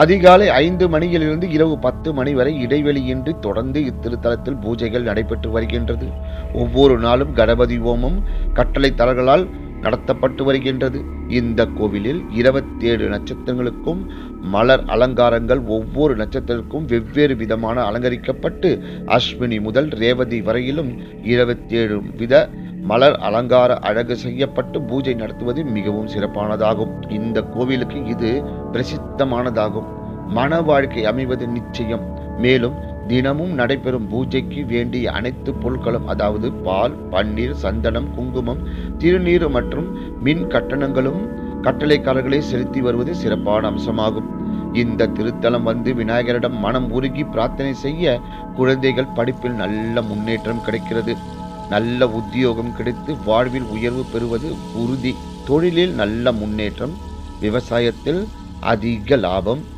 அதிகாலை 5 மணியிலிருந்து இரவு 10 மணி வரை இடைவெளியின்றி தொடர்ந்து இத்திருத்தலத்தில் பூஜைகள் நடைபெற்று வருகின்றது. ஒவ்வொரு நாளும் கணபதி ஹோமம் கட்டளைத்தரர்களால் நடத்தப்பட்டு வருகின்றது. இந்த கோவிலில் 27 நட்சத்திரங்களுக்கும் மலர் அலங்காரங்கள் ஒவ்வொரு நட்சத்திரத்திற்கும் வெவ்வேறு விதமான அலங்கரிக்கப்பட்டு அஸ்வினி முதல் ரேவதி வரையிலும் 27 வித மலர் அலங்கார அழகு செய்யப்பட்டு பூஜை நடத்துவது மிகவும் சிறப்பானதாகும். இந்த கோவிலுக்கு இது பிரசித்தமானதாகும். மன வாழ்க்கை அமைவது நிச்சயம். மேலும் தினமும் நடைபெறும் பூஜைக்கு வேண்டிய அனைத்து பொருட்களும், அதாவது பால், பன்னீர், சந்தனம், குங்குமம், திருநீர் மற்றும் மின் கட்டணங்களும் கட்டளைக்காரர்களே செலுத்தி வருவது சிறப்பான அம்சமாகும். இந்த திருத்தலம் வந்து விநாயகரிடம் மனம் உருகி பிரார்த்தனை செய்ய குழந்தைகள் படிப்பில் நல்ல முன்னேற்றம் கிடைக்கிறது. நல்ல உத்தியோகம் கிடைத்து வாழ்வில் உயர்வு பெறுவது உறுதி. தொழிலில் நல்ல முன்னேற்றம், விவசாயத்தில் அதிக லாபம்,